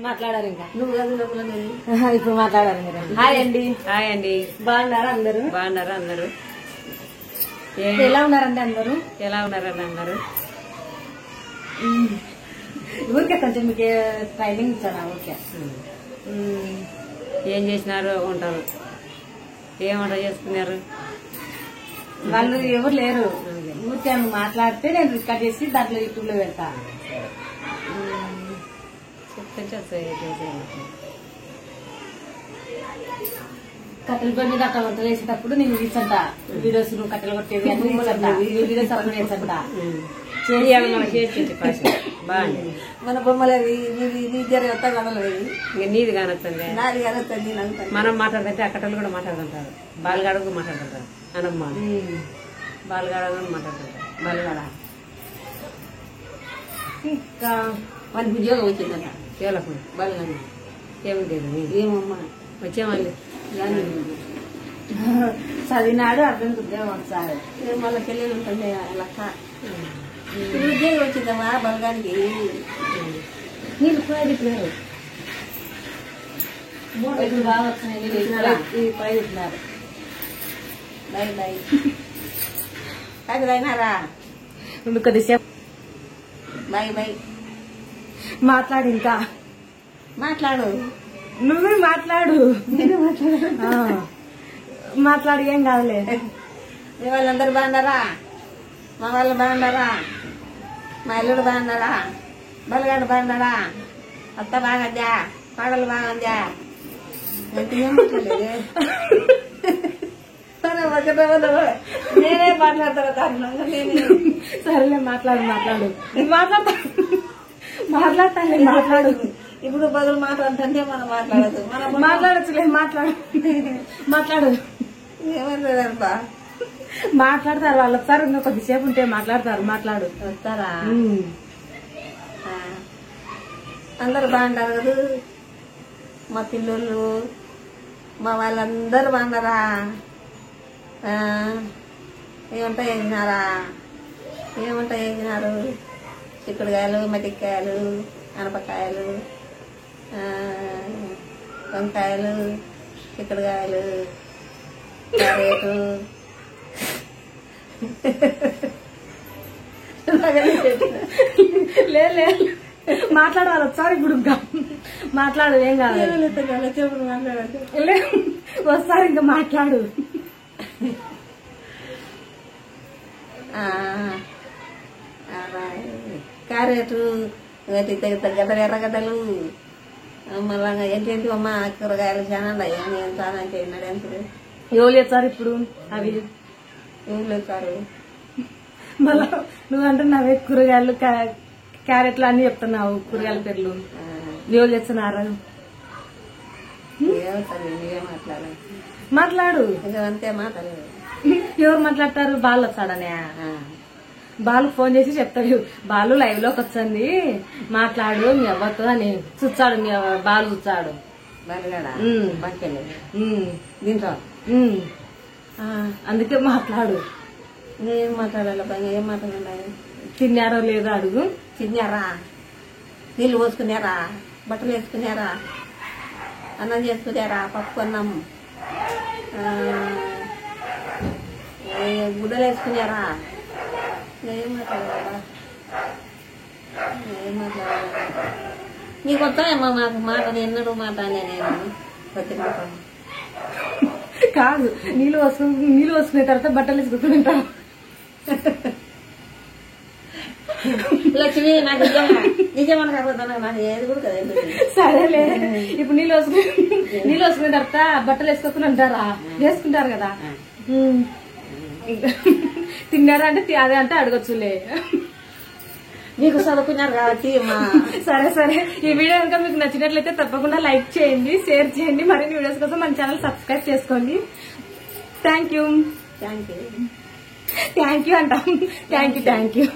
మాట్లాడారు ఇంకా నువ్వు కాదు లోపల ఇప్పుడు మాట్లాడారు మీరు. హాయ్ అండి. హాయ్ అండి. బాగున్నారా అందరూ? బాగున్నారా అందరూ? ఎలా ఉన్నారండి అందరూ? ఎలా ఉన్నారండి అందరూ? ఊరికే కొంచెం మీకు ట్రైనింగ్ ఇచ్చాను. ఓకే. ఏం చేసినారు ఉంటారు? ఏం వంట చేసుకున్నారు? వాళ్ళు ఎవరు లేరు. ఊరికే మాట్లాడితే నేను రికార్డ్ చేసి దాంట్లో యూట్యూబ్ లో పెడతా. కట్టెల పొయ్యి మీద అట్లా వంట చేసేటప్పుడు నేను తీసంట వీడియోస్, నువ్వు కట్టెలు కొట్టేది అన్ని వీడియోస్ అప్పుడు చేసంట. బాగుంది. మన బొమ్మలు అవి ఇద్దరు కొత్త కథలు ఇంకా నీది కానొస్తుంది. నాది కనొస్తుంది. మనం మాట్లాడితే అక్కటలు కూడా మాట్లాడుతుంటారు. బాలుగాడు మాట్లాడుతుంటారు. అనమ్మ బాలుగాడు మాట్లాడుతుంటారు. బాలుగాడ ఇంకా వానికి ఉద్యోగం వచ్చిందట. కేవలం బాలుగాని ఏముండేది ఏమమ్మా వచ్చేవాళ్ళు చదివినాడు అర్థం ఉద్యోగం ఒకసారి మళ్ళీ పెళ్ళి ఉంటుంది లెక్క. ఉద్యోగం వచ్చిందమ్మా బలగానికి. నీళ్ళు కూడా తిప్పినారు. ఇప్పుడు బాగా వచ్చినాయి. పై తిప్పినారు. బై బై కాదు అయినారా? ఇప్పుడు కొద్దిసేపు బై బై మాట్లాడు. ఇంకా మాట్లాడు. నువ్వే మాట్లాడు. మాట్లాడు. ఏం కాదులే. మీ వాళ్ళందరూ బాగున్నారా? మా వాళ్ళు బాగున్నారా? మా ఇల్లుడు బాగున్నారా? బలగాడు బాగున్నారా? అత్త బాగుందా? కోడలు బాగుందా? నేనే మాట్లాడతాను దాంట్లో. నేనే సరేలే మాట్లాడు. మాట్లాడతాను. మాట్లాడు. ఇప్పుడు బదులు మాట్లాడుతుంటే మనం మాట్లాడదు. మనం మాట్లాడచ్చులే. మాట్లాడు. ఏమంటారబ్బా? మాట్లాడతారు వాళ్ళు. ఒకసారి ఇంకా కొద్దిసేపు ఉంటే మాట్లాడతారు. మాట్లాడు. వస్తారా? అందరు బాగుంటారు కదా? మా పిల్లలు మా వాళ్ళందరూ బాగున్నారా? ఏమంటా వేసినారా? ఏమంటా వేసినారు? చిక్కుడుకాయలు, మటికాయలు, అనపకాయలు, వంకాయలు, చిక్కుడుకాయలు, క్యారెటు. లేదు మాట్లాడాలి ఒకసారి. ఇప్పుడు ఇంకా మాట్లాడు. ఏం కాదు. చెప్పుడు మాట్లాడదు. ఒకసారి ఇంకా మాట్లాడు. క్యారెట్, గడ్డలు, ఎర్రగడ్డలు, మళ్ళా ఏంటి అమ్మ కూరగాయలు చాలా ఏం చాలా చేయన్నాడు. ఎంత ఎవరు చేస్తారు ఇప్పుడు అవి? ఏం లేస్తారు. మళ్ళా నువ్వు అంటున్నావే కూరగాయలు, క్యారెట్లు అన్ని చెప్తున్నావు. కూరగాయల పేర్లు ఎవరు చేస్తున్నారు? మాట్లాడు. అంతే మాట్లాడలేదు. ఎవరు మాట్లాడతారు? బాలు వస్తాడనే. బాలు ఫోన్ చేసి చెప్తాడు, బాలు లైవ్ లోకి వచ్చింది మాట్లాడు మీ అవ్వతో అని చూచాడు. మీ బాలు చూచాడు. దీంట్లో అందుకే మాట్లాడు. ఏం మాట్లాడాలి? ఏం మాట్లాడాలి? తిన్నారో లేదో అడుగు. తిన్నారా? నీళ్ళు పోసుకున్నారా? బట్టలు వేసుకున్నారా? అన్నం చేసుకున్నారా? పప్పు అన్నం, గుడ్డలు వేసుకున్నారా? ఏం మాట్లాడాలా? ఏం మాట్లాడాలా? నీకు వస్తాయమ్మా మాకు మాట. ఎన్నడూ మాట నేను ప్రతి మాట కాదు. నీళ్ళు పోసుకునే తర్వాత బట్టలు వేసుకుంటారు. లక్ష్మి నాకు నిజమని కాకపోతున్నా నాకు ఏది కూడా కదా. సరేలే. ఇప్పుడు నీళ్ళు వేసుకునే తర్వాత బట్టలు వేసుకోకుండా ఉంటారా? వేసుకుంటారు కదా. తిన్నారా అంటే అదే అంటే అడగచ్చులే. నీకు చదువుకున్నారు కాబట్టి. సరే. ఈ వీడియో కనుక మీకు నచ్చినట్లయితే తప్పకుండా లైక్ చేయండి, షేర్ చేయండి. మరిన్ని వీడియోస్ కోసం మన ఛానల్ సబ్స్క్రైబ్ చేసుకోండి. థ్యాంక్ యూ అంటాం. Thank you.